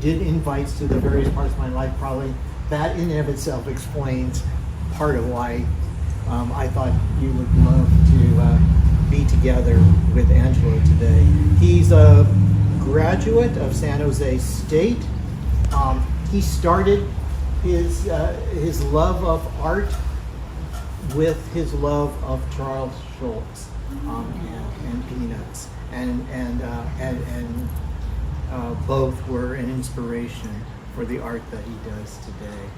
did invites to the various parts of my life, probably that in and of itself explains part of why I thought you would love to be together with Angelo today. He's a graduate of San Jose State. He started his love of art with his love of Charles Schulz and Peanuts, and both were an inspiration for the art that he does today.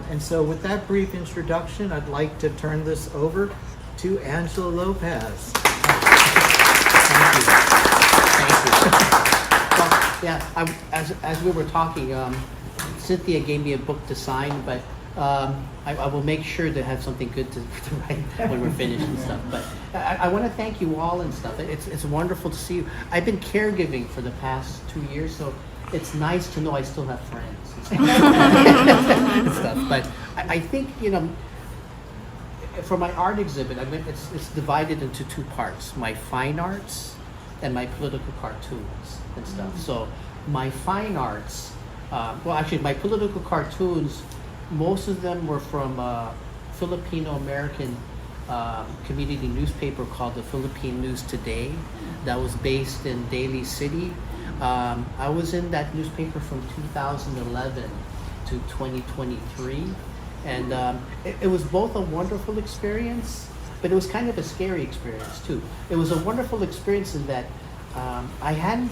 And so with that brief introduction, I'd like to turn this over to Angelo Lopez. Thank you. Well, yeah, as we were talking, Cynthia gave me a book to sign, but I will make sure to have something good to write when we're finished and stuff. But I want to thank you all and stuff. It's wonderful to see you. I've been caregiving for the past 2 years, so it's nice to know I still have friends and stuff. But I think, for my art exhibit, it's divided into two parts: my fine arts and my political cartoons and stuff. So my fine arts, my political cartoons, most of them were from a Filipino-American community newspaper called the Philippine News Today that was based in Daly City. I was in that newspaper from 2011 to 2023, and it was both a wonderful experience, but it was kind of a scary experience too. It was a wonderful experience in that I hadn't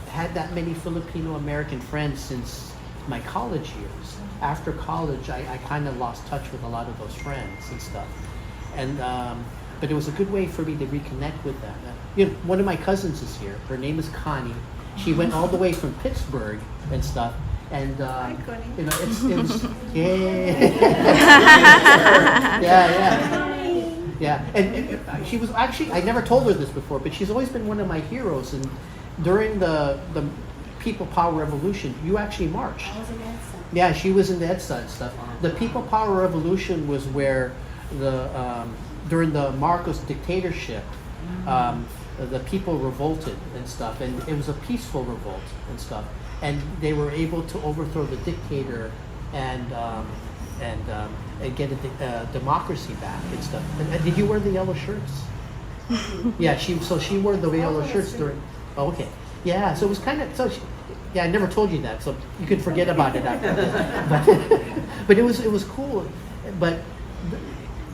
had that many Filipino-American friends since my college years. After college, I kind of lost touch with a lot of those friends and stuff, and but it was a good way for me to reconnect with them. One of my cousins is here. Her name is Connie. She went all the way from Pittsburgh and stuff, and it's yeah. And she was actually, I never told her this before, but she's always been one of my heroes. And during the People Power Revolution, you actually marched. I was in EDSA. Yeah, she was in the EDSA and stuff. The People Power Revolution was where during the Marcos dictatorship, the people revolted and stuff, and it was a peaceful revolt and stuff, and they were able to overthrow the dictator and get a democracy back and stuff. And did you wear the yellow shirts? Yeah, she wore the yellow shirts during. Oh, okay. Yeah, so it was kind of I never told you that, so you can forget about it after this. But it was cool. But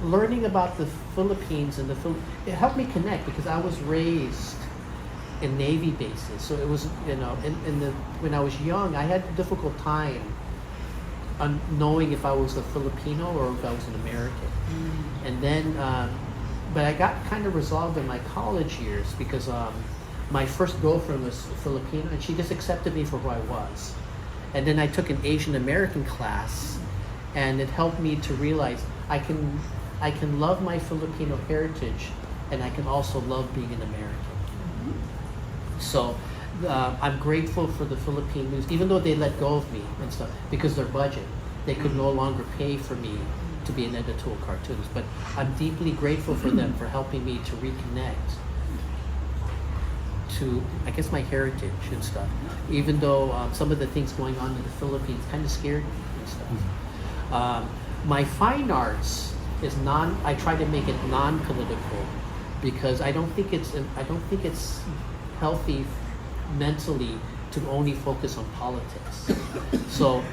learning about the Philippines and it helped me connect because I was raised in Navy bases. So it was, when I was young, I had a difficult time on knowing if I was a Filipino or if I was an American. And then, but I got kind of resolved in my college years because my first girlfriend was Filipino, and she just accepted me for who I was. And then I took an Asian American class, and it helped me to realize I can love my Filipino heritage, and I can also love being an American. So I'm grateful for the Philippine News, even though they let go of me and stuff because their budget, they could no longer pay for me to be an editorial cartoonist. But I'm deeply grateful for them for helping me to reconnect to, I guess, my heritage and stuff. Even though some of the things going on in the Philippines kind of scared me and stuff. My fine arts is I try to make it non-political because I don't think it's healthy mentally to only focus on politics. So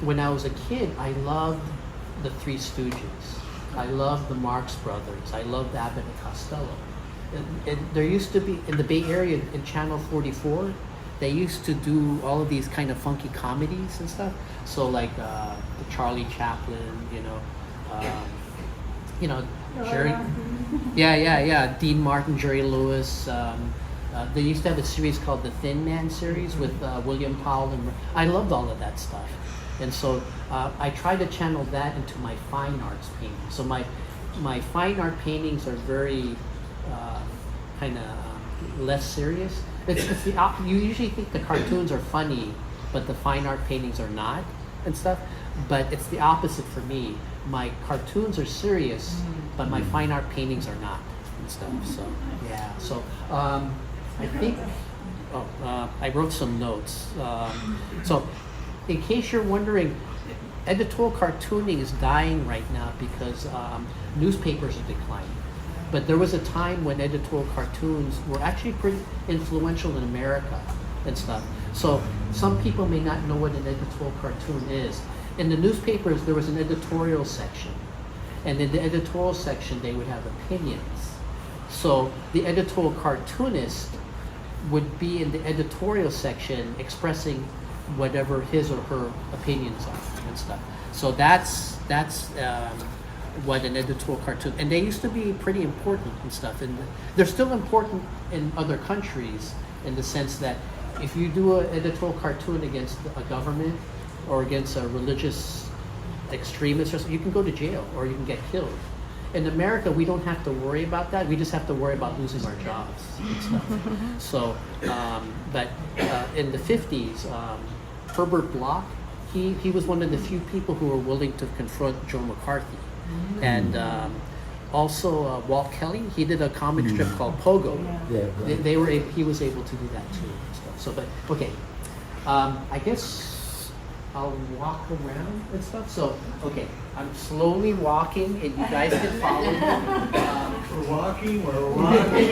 when I was a kid, I loved the Three Stooges. I loved the Marx Brothers. I loved Abbott and Costello. And there used to be, in the Bay Area, in Channel 44, they used to do all of these kind of funky comedies and stuff. So like the Charlie Chaplin, Jerry, Dean Martin, Jerry Lewis. They used to have a series called the Thin Man series with William Powell, and I loved all of that stuff. And so I try to channel that into my fine arts painting. So my fine art paintings are very kind of less serious. You usually think the cartoons are funny, but the fine art paintings are not and stuff. But it's the opposite for me. My cartoons are serious, but my fine art paintings are not and stuff. So yeah. So I think I wrote some notes. So, in case you're wondering, editorial cartooning is dying right now because newspapers are declining. But there was a time when editorial cartoons were actually pretty influential in America and stuff. So some people may not know what an editorial cartoon is. In the newspapers, there was an editorial section. And in the editorial section, they would have opinions. So the editorial cartoonist would be in the editorial section expressing whatever his or her opinions are and stuff. So that's what an editorial cartoon, and they used to be pretty important and stuff, and they're still important in other countries in the sense that if you do an editorial cartoon against a government or against a religious extremist or something, you can go to jail or you can get killed. In America, we don't have to worry about that. We just have to worry about losing our jobs and stuff. So, but in the 50s, Herbert Bloch, he was one of the few people who were willing to confront Joe McCarthy. And also Walt Kelly, he did a comic strip called Pogo. He was able to do that too. And stuff. So, but okay, I guess I'll walk around and stuff. So, okay, I'm slowly walking, and you guys can follow me. We're walking. We're walking.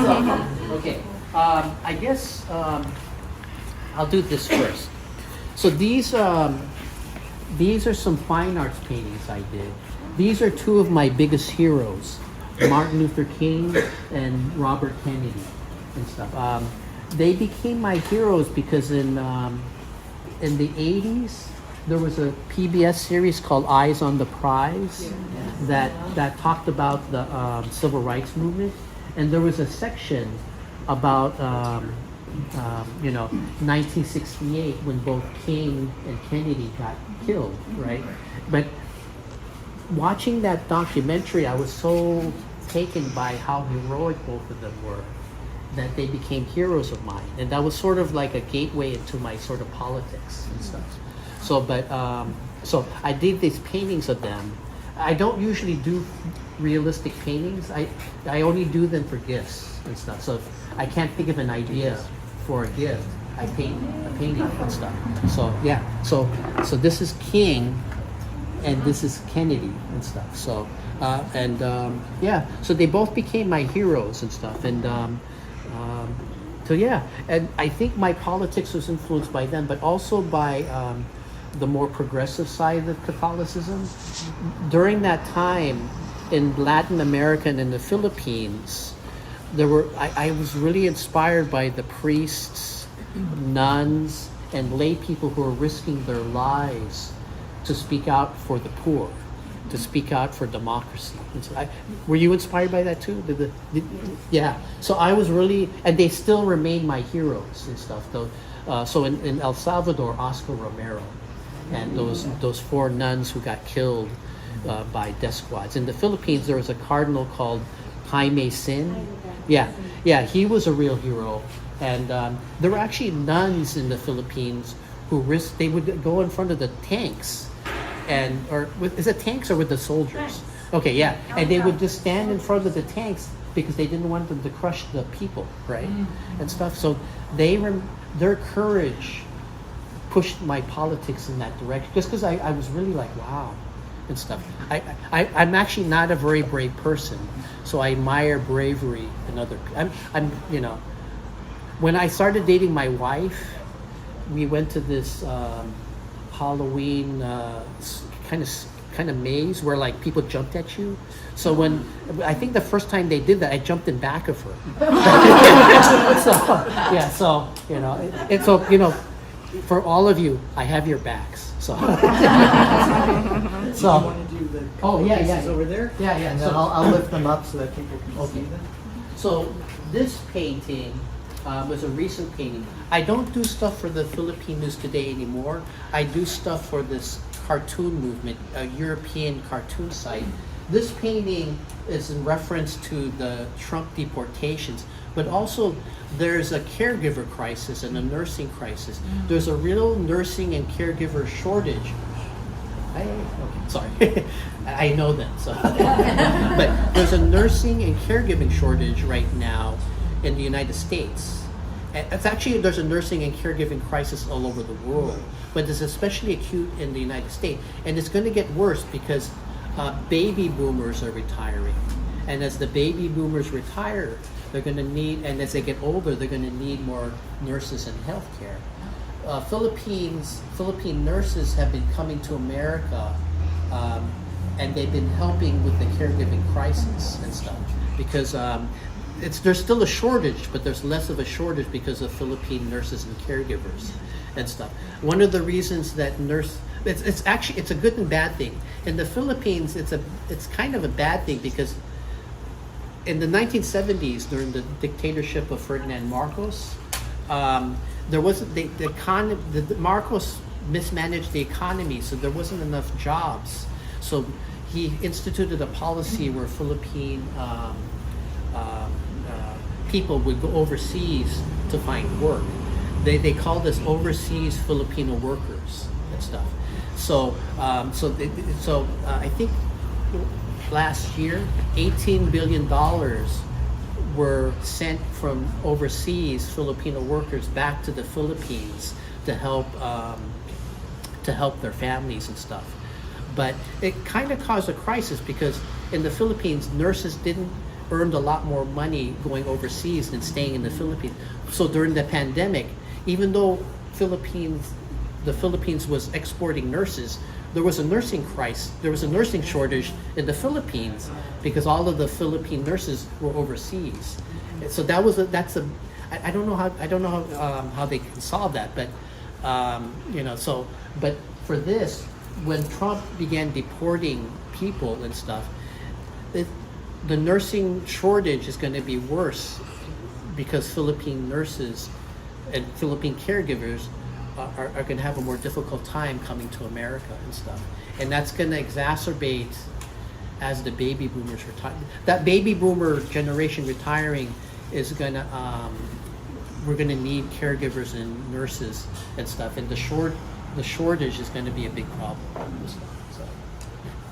So, okay, I guess I'll do this first. So these are some fine arts paintings I did. These are two of my biggest heroes, Martin Luther King and Robert Kennedy and stuff. They became my heroes because in the 80s, there was a PBS series called Eyes on the Prize that talked about the civil rights movement. And there was a section about 1968 when both King and Kennedy got killed, right? But watching that documentary, I was so taken by how heroic both of them were that they became heroes of mine, and that was sort of like a gateway into my sort of politics and stuff. So, but so I did these paintings of them. I don't usually do realistic paintings. I only do them for gifts and stuff. So if I can't think of an idea for a gift, I paint a painting and stuff. So yeah, so this is King, and this is Kennedy and stuff. So yeah, so they both became my heroes and stuff. And so yeah, and I think my politics was influenced by them, but also by the more progressive side of Catholicism. During that time in Latin America and in the Philippines, I was really inspired by the priests, nuns, and lay people who are risking their lives to speak out for the poor, to speak out for democracy. And so were you inspired by that too? Yeah. So I was really, and they still remain my heroes and stuff. Though, so in El Salvador, Oscar Romero, and those four nuns who got killed by death squads. In the Philippines, there was a cardinal called Jaime Sin. Yeah, he was a real hero. And there were actually nuns in the Philippines who they would go in front of the tanks, is it tanks or with the soldiers? Okay, yeah, and they would just stand in front of the tanks because they didn't want them to crush the people, right, and stuff. So their courage pushed my politics in that direction, just because I was really like, wow, and stuff. I'm actually not a very brave person, so I admire bravery in other. I'm when I started dating my wife, we went to this Halloween kind of maze where like people jumped at you. So when I think the first time they did that, I jumped in back of her. So for all of you, I have your backs. So. So. You want to do the pieces over there? Yeah. And then I'll lift them up so that people can see them. So this painting was a recent painting. I don't do stuff for the Philippine News Today anymore. I do stuff for this cartoon movement, a European cartoon site. This painting is in reference to the Trump deportations, but also there's a caregiver crisis and a nursing crisis. There's a real nursing and caregiver shortage. Sorry, I know that. So, but there's a nursing and caregiving shortage right now in the United States, it's actually, there's a nursing and caregiving crisis all over the world, but it's especially acute in the United States. And it's going to get worse because baby boomers are retiring. And as the baby boomers retire, they're going to need, and as they get older, they're going to need more nurses and healthcare. Philippine nurses have been coming to America, and they've been helping with the caregiving crisis and stuff, because there's still a shortage, but there's less of a shortage because of Philippine nurses and caregivers and stuff. One of the reasons that it's actually, it's a good and bad thing. In the Philippines, it's kind of a bad thing because in the 1970s, during the dictatorship of Ferdinand Marcos, there wasn't the Marcos mismanaged the economy, so there wasn't enough jobs. So he instituted a policy where Philippine people would go overseas to find work. They called us overseas Filipino workers and stuff. So I think last year, $18 billion were sent from overseas Filipino workers back to the Philippines to help their families and stuff. But it kind of caused a crisis because in the Philippines, nurses didn't earn a lot more money going overseas than staying in the Philippines. So during the pandemic, even though the Philippines was exporting nurses, there was a nursing crisis. There was a nursing shortage in the Philippines because all of the Philippine nurses were overseas. So I don't know how they can solve that, but but for this, when Trump began deporting people and stuff, the nursing shortage is going to be worse because Philippine nurses and Philippine caregivers are going to have a more difficult time coming to America and stuff. And that's going to exacerbate as the baby boomers retire. That baby boomer generation retiring is going to, we're going to need caregivers and nurses and stuff. And the shortage is going to be a big problem. So,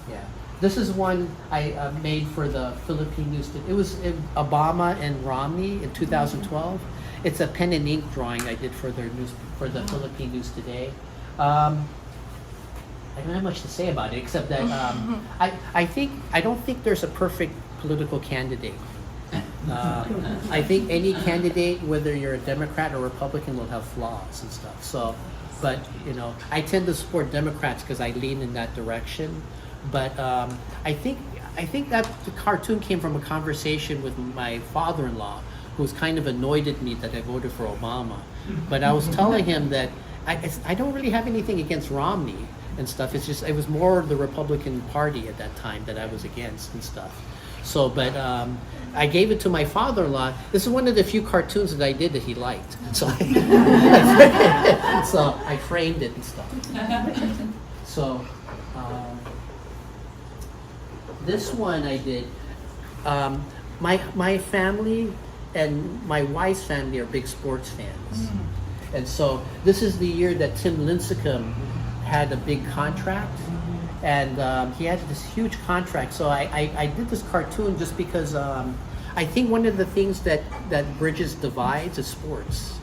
yeah. This is one I made for the Philippine News. It was Obama and Romney in 2012. It's a pen and ink drawing I did for their news, for the Philippine News Today. I don't have much to say about it except that I don't think there's a perfect political candidate. I think any candidate, whether you're a Democrat or Republican, will have flaws and stuff. So, but I tend to support Democrats because I lean in that direction. But I think that the cartoon came from a conversation with my father-in-law, who was kind of annoyed at me that I voted for Obama. But I was telling him that I don't really have anything against Romney and stuff. It's just, it was more the Republican Party at that time that I was against and stuff. So, but I gave it to my father-in-law. This is one of the few cartoons that I did that he liked. So, so I framed it and stuff. So, this one I did. My family and my wife's family are big sports fans. And so this is the year that Tim Lincecum had a big contract, and he had this huge contract. So I did this cartoon just because I think one of the things that bridges divides is sports.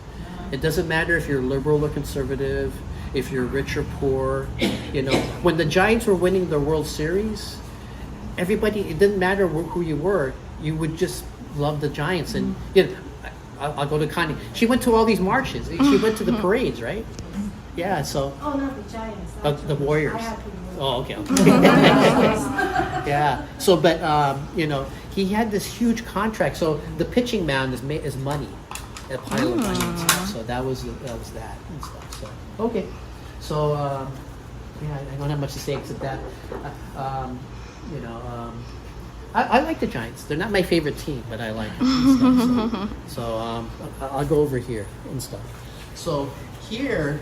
It doesn't matter if you're liberal or conservative, if you're rich or poor. When the Giants were winning the World Series, everybody, it didn't matter who you were, you would just love the Giants. And I'll go to Connie. She went to all these marches. She went to the parades, right? Yeah. So. Oh, not the Giants. The Warriors. I have to be Oh, okay. Yeah. So, but he had this huge contract. So the pitching mound is money, a pile of money. And stuff. So that was that and stuff. So okay. So yeah, I don't have much to say except that. I like the Giants. They're not my favorite team, but I like them and stuff. So I'll go over here and stuff. So here,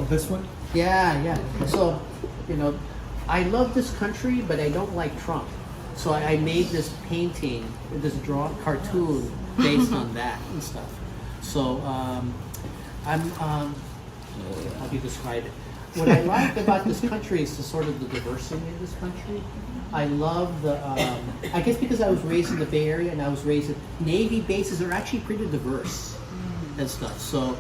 This one? yeah. So, I love this country, but I don't like Trump. So I made this painting, this cartoon based on that and stuff. So how do you describe it? What I like about this country is the sort of the diversity of this country. I love the. I guess because I was raised in the Bay Area and I was raised in Navy bases are actually pretty diverse and stuff. So,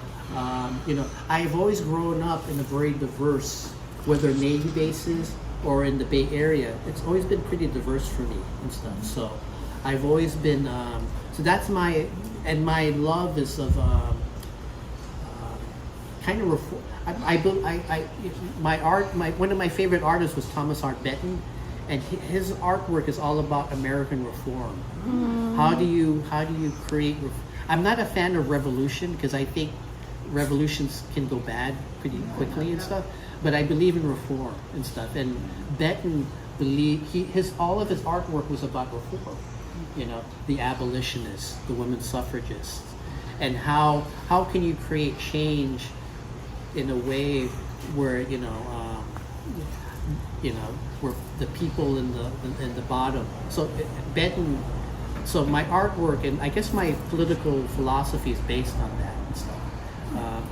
I've always grown up in a very diverse, whether Navy bases or in the Bay Area. It's always been pretty diverse for me and stuff. So, I've always been. So that's my love is of kind of reform. One of my favorite artists was Thomas Hart Benton, and his artwork is all about American reform. How do you create? I'm not a fan of revolution because I think revolutions can go bad pretty quickly and stuff. But I believe in reform and stuff. And Benton all of his artwork was about reform. The abolitionists, the women's suffragists, and how can you create change in a way where where the people in the bottom. So Benton, so my artwork and I guess my political philosophy is based on that and stuff,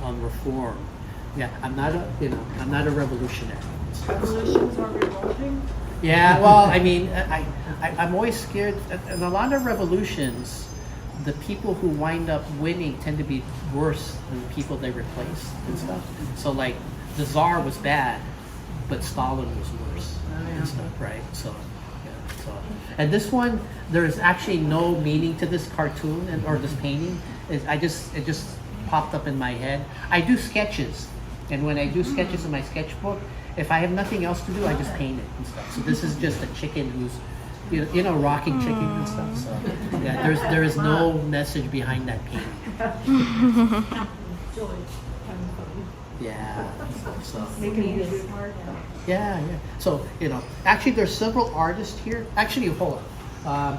on reform. Yeah, I'm not a revolutionary. Revolutions are revolting? Yeah, well, I mean, I'm always scared. In a lot of revolutions, the people who wind up winning tend to be worse than the people they replace and stuff. So, like, the Tsar was bad, but Stalin was worse and stuff, right? So, and this one, there's actually no meaning to this cartoon or this painting. It just popped up in my head. I do sketches, and when I do sketches in my sketchbook, if I have nothing else to do, I just paint it and stuff. So this is just a chicken who's, rocking chicken and stuff. So yeah, there is no message behind that painting. Yeah. So. Yeah. So actually, there's several artists here. Actually, hold on.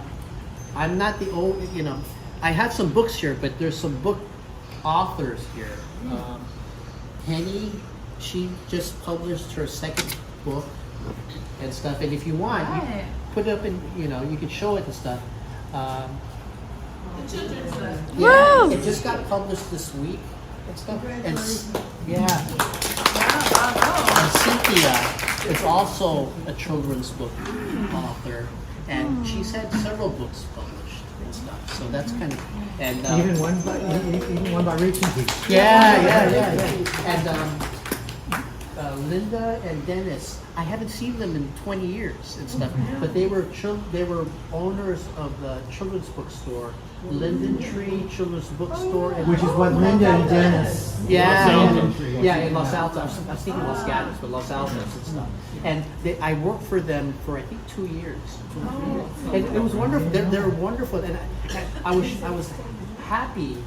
I'm not the old. I have some books here, but there's some book authors here. Penny. She just published her second book and stuff. And if you want, you put it up and you can show it and stuff. The children's book. Yeah, it just got published this week and stuff. And and Cynthia is also a children's book author, and she's had several books published and stuff. So that's kind of Even one by Reach Teach. Yeah. And Linda and Dennis, I haven't seen them in 20 years and stuff, but they were owners of the children's bookstore, Linden Tree Children's Bookstore, Which is what Linda and Dennis. In Los Altos. I was thinking Los Gatos, but Los Altos and stuff. And I worked for them for I think 2 years, 2 or 3 years, and it was wonderful. They're wonderful, and I was happy,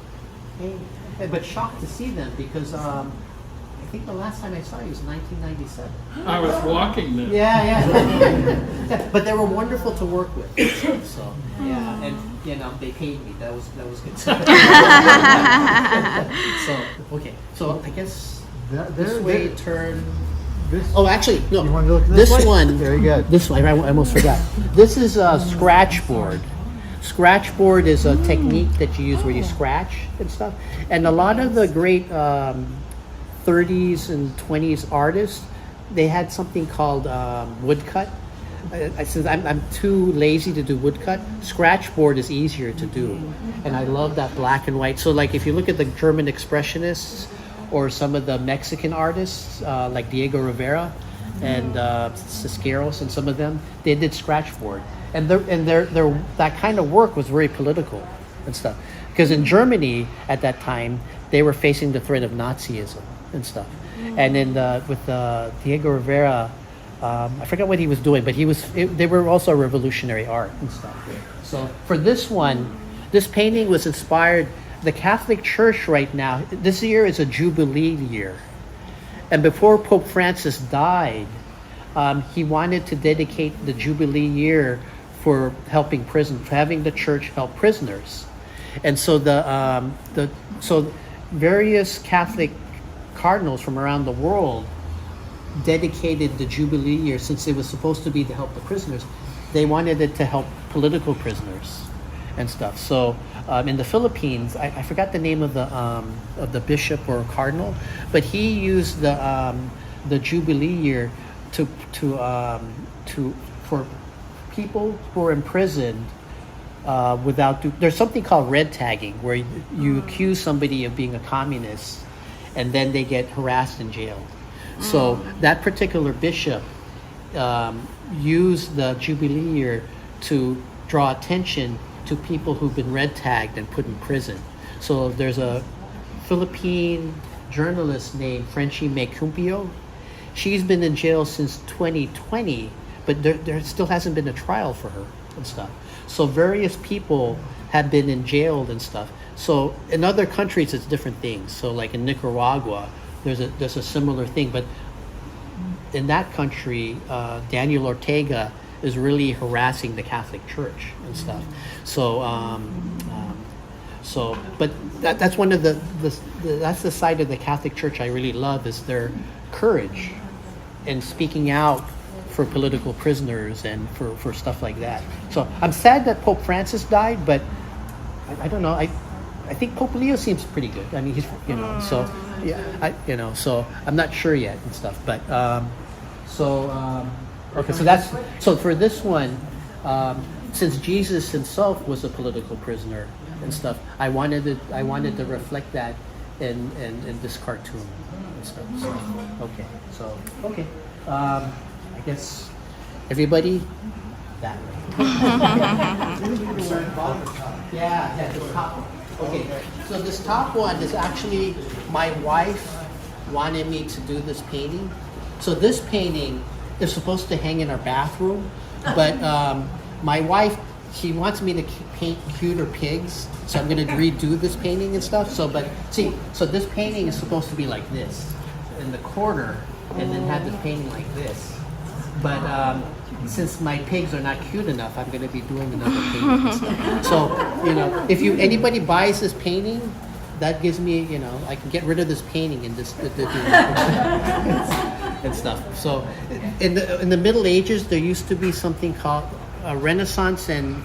but shocked to see them because. I think the last time I saw you was 1997. I was walking then. Yeah. But they were wonderful to work with. So yeah, and they paid me. That was good. So I guess this way turn. Oh, actually, no. You want to look at this way? one. Very good. This one. I almost forgot. This is a scratch board. Scratch board is a technique that you use where you scratch and stuff. And a lot of the great 30s and 20s artists, they had something called woodcut. Since I'm too lazy to do woodcut, scratch board is easier to do, and I love that black and white. So like if you look at the German expressionists or some of the Mexican artists like Diego Rivera and Cisqueros and some of them, they did scratch board, and their that kind of work was very political and stuff, because in Germany at that time they were facing the threat of Nazism and stuff. And then with Diego Rivera, I forgot what he was doing, but they were also revolutionary art and stuff. So for this one, this painting was inspired. The Catholic Church right now, this year is a Jubilee year, and before Pope Francis died, he wanted to dedicate the Jubilee year for helping having the church help prisoners, and so so various Catholic cardinals from around the world dedicated the Jubilee year, since it was supposed to be to help the prisoners. They wanted it to help political prisoners and stuff. So in the Philippines, I forgot the name of the bishop or cardinal, but he used the Jubilee year for people who are imprisoned there's something called red tagging, where you accuse somebody of being a communist, and then they get harassed and jailed. So that particular bishop used the Jubilee year to draw attention to people who've been red tagged and put in prison. So there's a Philippine journalist named Frenchie Mecumpio. She's been in jail since 2020, but there still hasn't been a trial for her and stuff. So various people have been in jail and stuff. So in other countries, it's different things. So like in Nicaragua, there's a similar thing. But in that country, Daniel Ortega is really harassing the Catholic Church and stuff. So, but that's one of that's the side of the Catholic Church I really love, is their courage in speaking out for political prisoners and for stuff like that. So I'm sad that Pope Francis died, but I don't know. I think Pope Leo seems pretty good. I mean, he's so yeah. So I'm not sure yet and stuff. But okay. So for this one, since Jesus himself was a political prisoner and stuff, I wanted to reflect that in this cartoon and stuff. So okay. I guess everybody that way. Yeah, the top one. Okay, so this top one is actually, my wife wanted me to do this painting. So this painting is supposed to hang in our bathroom, but my wife, she wants me to paint cuter pigs, so I'm going to redo this painting and stuff. So this painting is supposed to be like this in the corner, and then have the painting like this. But since my pigs are not cute enough, I'm going to be doing another painting. So, if anybody buys this painting, that gives me, I can get rid of this painting and just and stuff. So, in the Middle Ages, there used to be something called a Renaissance and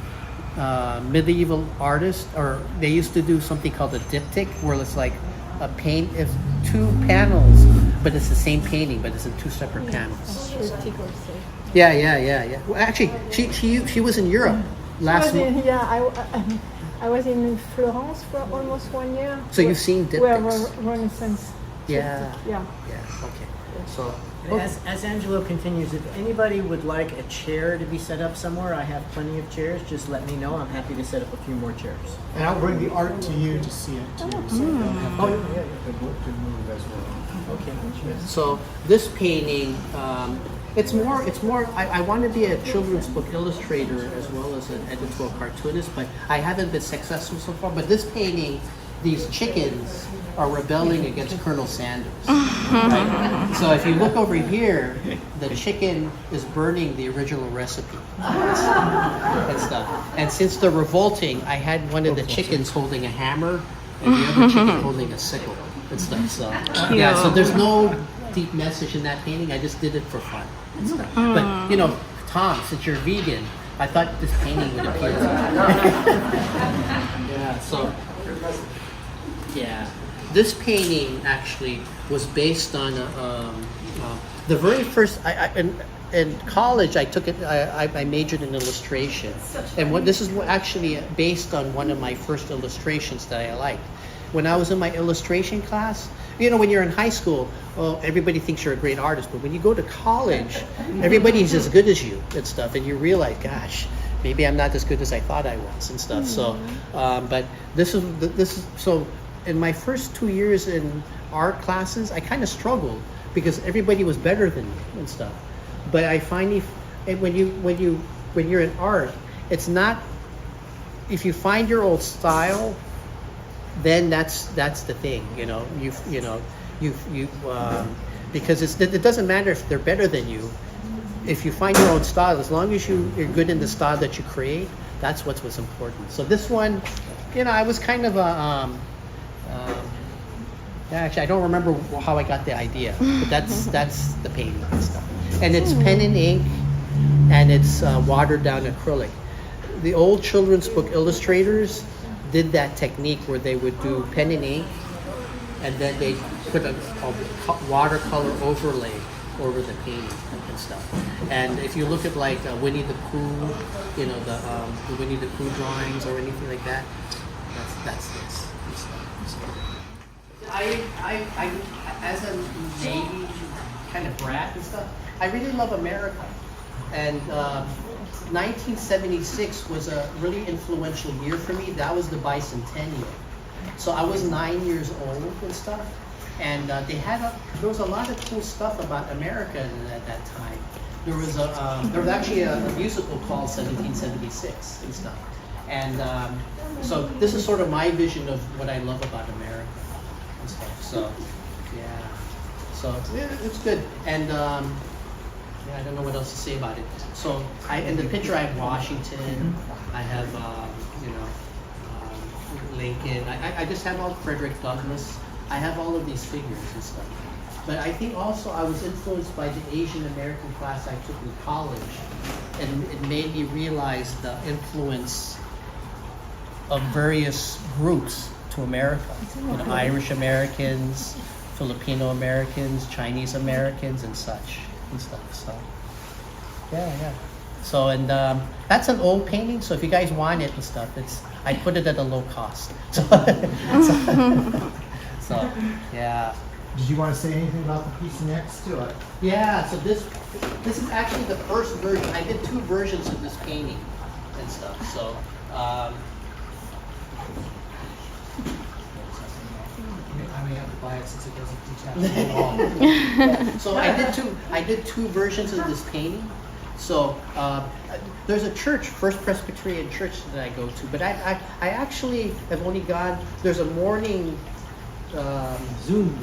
medieval artists, or they used to do something called a diptych, where it's like a paint, if two panels, but it's the same painting, but it's in two separate panels. Yeah. Well, actually, she was in Europe last month. I was in Florence for almost 1 year. So you've seen diptychs? Where Renaissance. Yeah. Okay. So as Angelo continues, if anybody would like a chair to be set up somewhere, I have plenty of chairs. Just let me know. I'm happy to set up a few more chairs. And I'll bring the art to you to see it too, so they'll have to move as well. Okay. So this painting, it's more. I want to be a children's book illustrator as well as an editorial cartoonist, but I haven't been successful so far. But this painting, these chickens are rebelling against Colonel Sanders. Right? So if you look over here, the chicken is burning the original recipe and stuff. And since they're revolting, I had one of the chickens holding a hammer and the other chicken holding a sickle and stuff. So yeah, so there's no deep message in that painting. I just did it for fun and stuff. But Tom, since you're vegan, I thought this painting would appeal to you. Yeah. So yeah. This painting actually was based on the very first. In college, I took it. I majored in illustration, and this is actually based on one of my first illustrations that I liked. When I was in my illustration class, when you're in high school, everybody thinks you're a great artist, but when you go to college, everybody's as good as you and stuff, and you realize, gosh, maybe I'm not as good as I thought I was and stuff. So, but this is so. In my first 2 years in art classes, I kind of struggled because everybody was better than me and stuff. But I finally, when you're in art, it's not. If you find your old style, then that's the thing. Because it doesn't matter if they're better than you. If you find your own style, as long as you're good in the style that you create, that's what's important. So this one, I was kind of a. Actually, I don't remember how I got the idea, but that's the painting and stuff. And it's pen and ink, and it's watered down acrylic. The old children's book illustrators did that technique where they would do pen and ink, and then they put a watercolor overlay over the painting and stuff. And if you look at like Winnie the Pooh, you know, the Winnie the Pooh drawings or anything like that, that's this and stuff. So, I as a Navy kind of brat and stuff, I really love America. And 1976 was a really influential year for me. That was the bicentennial. So I was 9 years old and stuff. And there was a lot of cool stuff about America at that time. There was actually a musical called 1776 and stuff. And so this is sort of my vision of what I love about America and stuff. So yeah, so yeah, it's good. And yeah, I don't know what else to say about it. So in the picture I have Washington, I have Lincoln. I just have all Frederick Douglass. I have all of these figures and stuff. But I think also I was influenced by the Asian American class I took in college, and it made me realize the influence of various groups to America. You know, Irish Americans, Filipino Americans, Chinese Americans, and such and stuff. So yeah. So and that's an old painting. So if you guys want it and stuff, I put it at a low cost. So yeah. Did you want to say anything about the piece next to it? Yeah, so this is actually the first version. I did two versions of this painting and stuff. So I may have to buy it since it doesn't detach the wall. so I did two versions of this painting. So there's a church, First Presbyterian Church that I go to, but I actually have only gone. There's a morning Zoom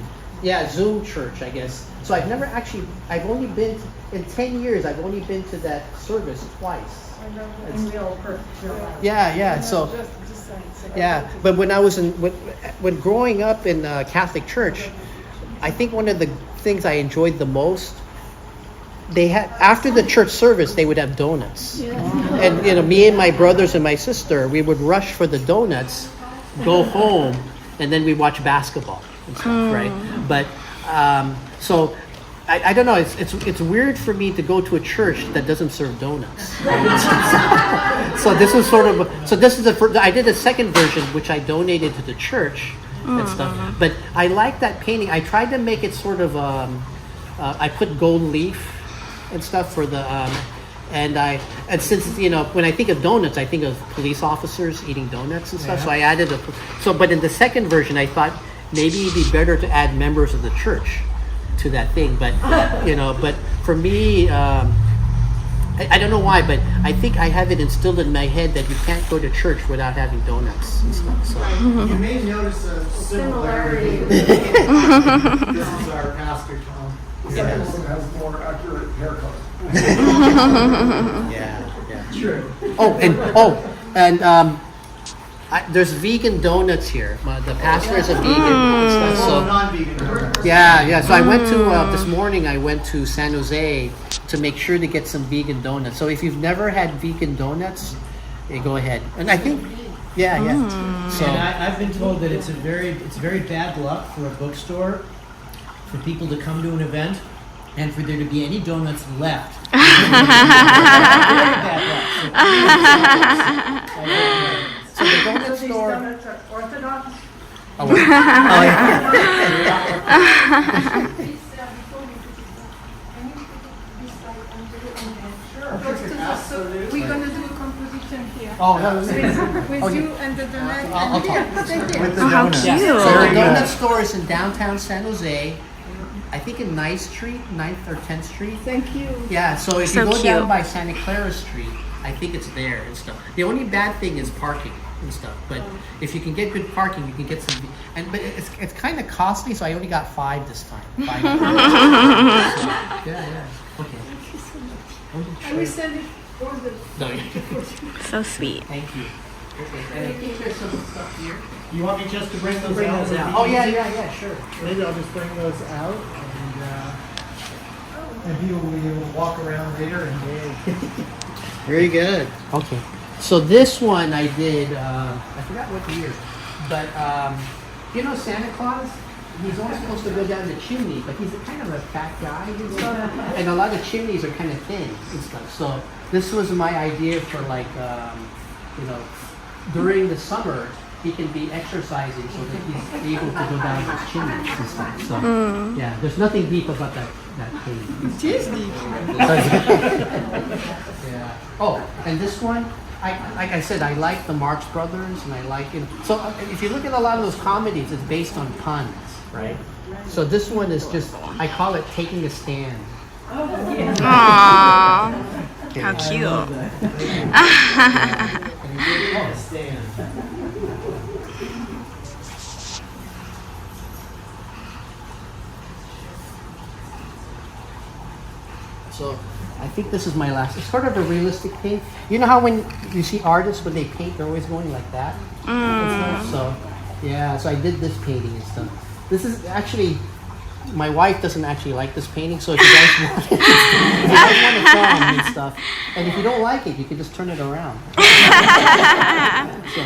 church, I guess. So I've only been, in 10 years, I've only been to that service twice. And we all perfect. Yeah, so, yeah, but when I was when growing up in Catholic Church, I think one of the things I enjoyed the most, they had, after the church service, they would have donuts. Yeah. And, you know, me and my brothers and my sister, we would rush for the donuts, go home, and then we watch basketball and stuff, right? But so I don't know. It's weird for me to go to a church that doesn't serve donuts. So this is sort of I did a second version which I donated to the church and stuff. But I like that painting. I tried to make it sort of I put gold leaf and stuff for the and since, you know, when I think of donuts, I think of police officers eating donuts and stuff. Yeah. So I added but in the second version, I thought maybe it'd be better to add members of the church to that thing. But, you know, but for me, I don't know why, but I think I have it instilled in my head that you can't go to church without having donuts and stuff. So. You may notice a similarity. This is our pastor, Tom. Yes. Has more accurate haircut. Yeah. True. There's vegan donuts here. The pastor is a vegan. So non-vegan donuts. Yeah. So I went to this morning. I went to San Jose to make sure to get some vegan donuts. So if you've never had vegan donuts, go ahead. And I think, yeah. So And I've been told that it's very bad luck for a bookstore for people to come to an event and for there to be any donuts left. Very bad luck. So the donut These store. donuts are Orthodox. Oh, yeah. We're gonna do a composition here. With You and the donut. I'll talk. With the donuts. So the donut store is in downtown San Jose. I think in 9th or 10th Street. Thank you. Yeah, so if you go down by Santa Clara Street, I think it's there and stuff. The only bad thing is parking and stuff. But if you can get good parking, you can get some. But it's kind of costly, so I only got 5 this time. 5. Yeah. Okay. I will send it for the. No, So sweet. thank you. Okay. And I think there's some stuff here. You want me just to bring those out? Oh yeah, sure. Maybe I'll just bring those out and people will be able to walk around there and Very good. Okay. So this one I did, I forgot what year, but you know Santa Claus? he's only supposed to go down the chimney, but he's kind of a fat guy and stuff. And a lot of chimneys are kind of thin and stuff. So this was my idea for like, you know, during the summer, he can be exercising so that he's able to go down those chimneys and stuff. So yeah, there's nothing deep about that painting. It is deep. Yeah. Oh, and this one, like I said, I like the Marx Brothers, and I like it. So if you look at a lot of those comedies, it's based on puns, right? So this one is just, I call it taking a stand. Aww. How cute. So I think this is my last. It's sort of a realistic paint. You know how when you see artists, when they paint, they're always going like that? So yeah, so I did this painting and stuff. This is actually, my wife doesn't actually like this painting, so if you guys want it, if you guys want it from and stuff, and if you don't like it, you can just turn it around. So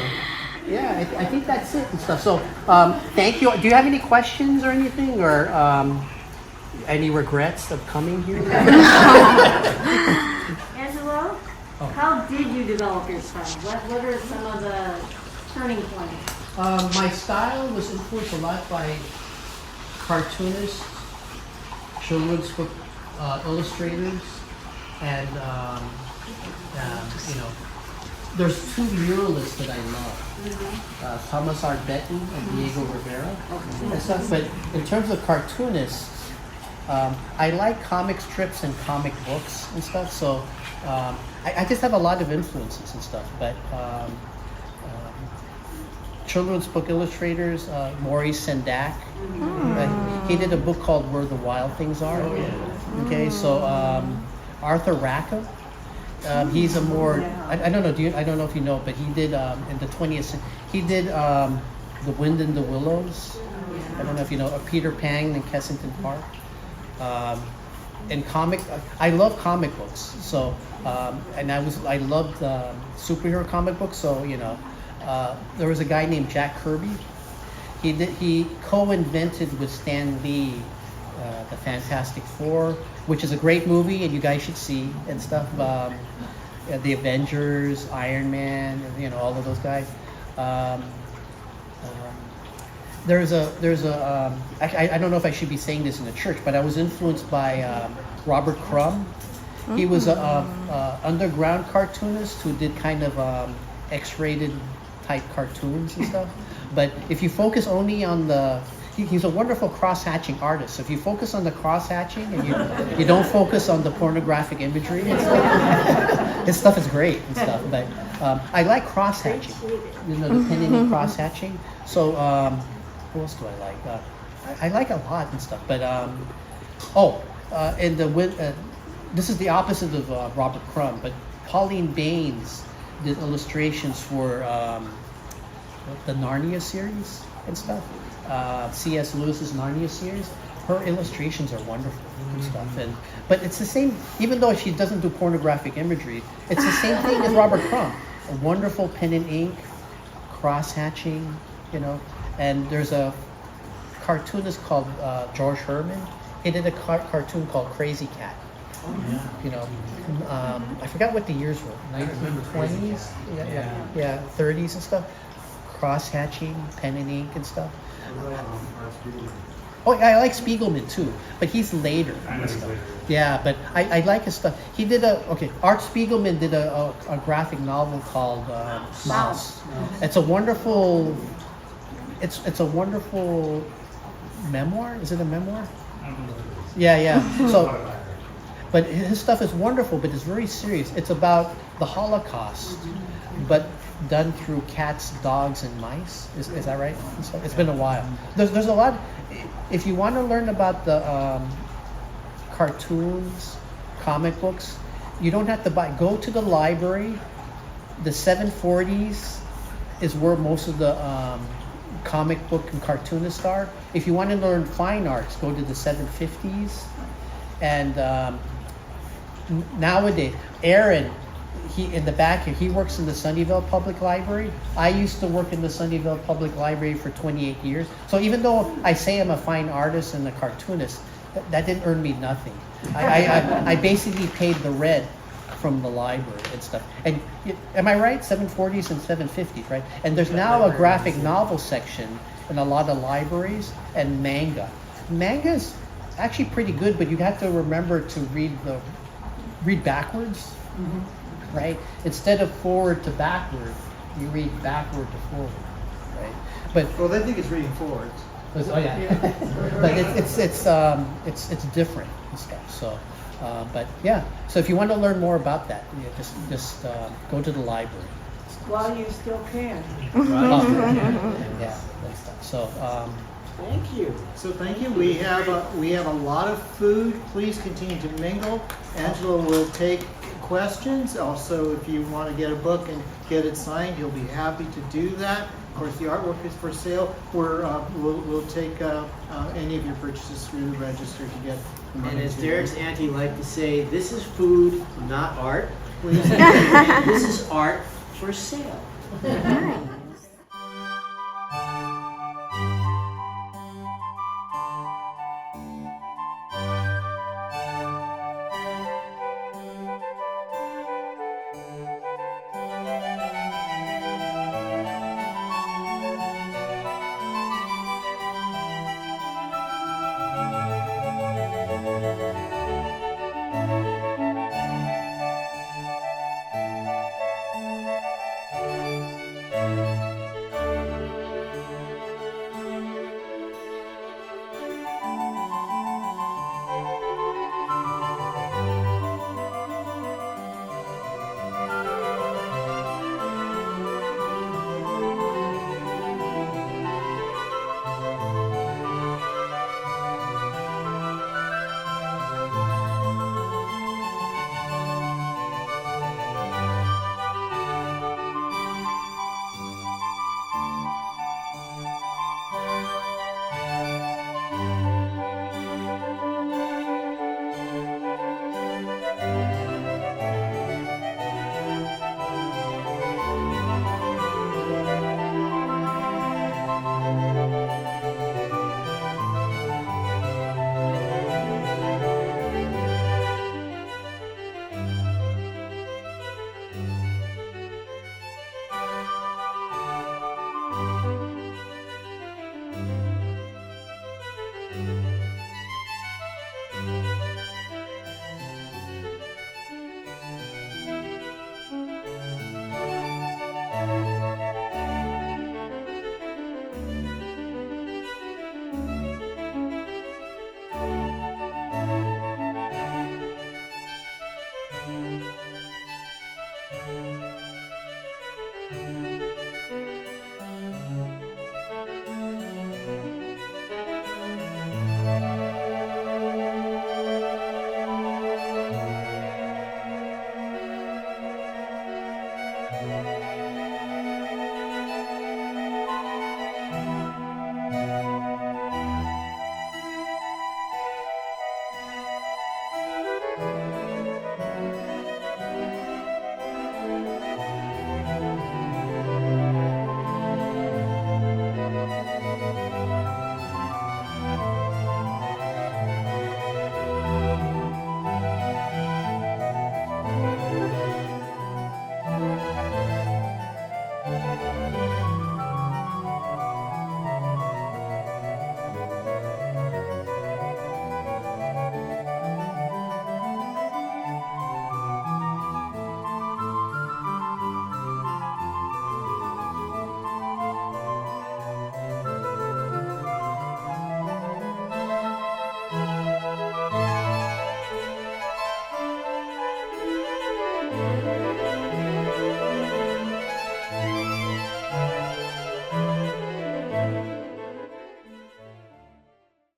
yeah, I think that's it and stuff. So thank you. Do you have any questions or anything, or any regrets of coming here? Angelo, how did you develop your style? What are some of the turning points? My style was influenced a lot by cartoonists, children's book illustrators, and you know, there's two muralists that I love, Thomas R. Benton and Diego Rivera and stuff. But in terms of cartoonists, I like comic strips and comic books and stuff. So I just have a lot of influences and stuff. But children's book illustrators, Maurice Sendak. He did a book called Where the Wild Things Are. Okay, so Arthur Rackham. He's a more, I don't know. I don't know if you know, but he did in the 20th century. He did The Wind in the Willows. I don't know if you know Peter Pan in Kensington Park. And I love comic books. So and I loved superhero comic books. So you know. There was a guy named Jack Kirby. He co-invented with Stan Lee the Fantastic Four, which is a great movie and you guys should see and stuff. The Avengers, Iron Man, you know, all of those guys. I don't know if I should be saying this in the church, but I was influenced by Robert Crumb. He was a underground cartoonist who did kind of X-rated type cartoons and stuff. But if you focus only on he's a wonderful cross-hatching artist. So if you focus on the cross-hatching and you don't focus on the pornographic imagery and stuff, his stuff is great and stuff. But I like cross-hatching, you know, the pen and ink cross-hatching. So what else do I like? I like a lot and stuff. But this is the opposite of Robert Crumb, but Pauline Baines did illustrations for the Narnia series and stuff. C.S. Lewis's Narnia series. Her illustrations are wonderful and stuff. But it's the same, even though she doesn't do pornographic imagery, it's the same thing as Robert Crumb. A wonderful pen and ink, cross-hatching, you know. And there's a cartoonist called George Herman. He did a cartoon called Crazy Cat. You know, I forgot what the years were. 1920s, yeah, 30s and stuff. Cross-hatching, pen and ink and stuff. Oh, I like Spiegelman too, but he's later and stuff. Yeah, but I like his stuff. He did Art Spiegelman did a graphic novel called Mouse. It's a wonderful. It's a wonderful memoir. Is it a memoir? Yeah. So. But his stuff is wonderful, but it's very serious. It's about the Holocaust, but done through cats, dogs, and mice. Is that right? It's been a while. There's a lot. If you want to learn about the cartoons, comic books, you don't have to buy. Go to the library. The 740s is where most of the comic book and cartoonists are. If you want to learn fine arts, go to the 750s. And nowadays, Aaron, he in the back here. He works in the Sunnyvale Public Library. I used to work in the Sunnyvale Public Library for 28 years. So even though I say I'm a fine artist and a cartoonist, that didn't earn me nothing. I basically paid the rent from the library and stuff. And am I right? 740s and 750s, right? And there's now a graphic novel section in a lot of libraries and manga. Manga's actually pretty good, but you have to remember to read backwards, right? Instead of forward to backward, you read backward to forward, right? But Well, they think it's reading forwards. oh yeah, but it's different and stuff. So, but yeah. So if you want to learn more about that, just go to the library. While you still can. Yeah, and stuff. So. Thank you. So thank you. We have a lot of food. Please continue to mingle. Angelo will take questions. Also, if you want to get a book and get it signed, he'll be happy to do that. Of course, the artwork is for sale. We'll take any of your purchases through the register to get the money. And as to- Derrick's auntie liked to say, this is food, not art. Please. This is art for sale. Nice.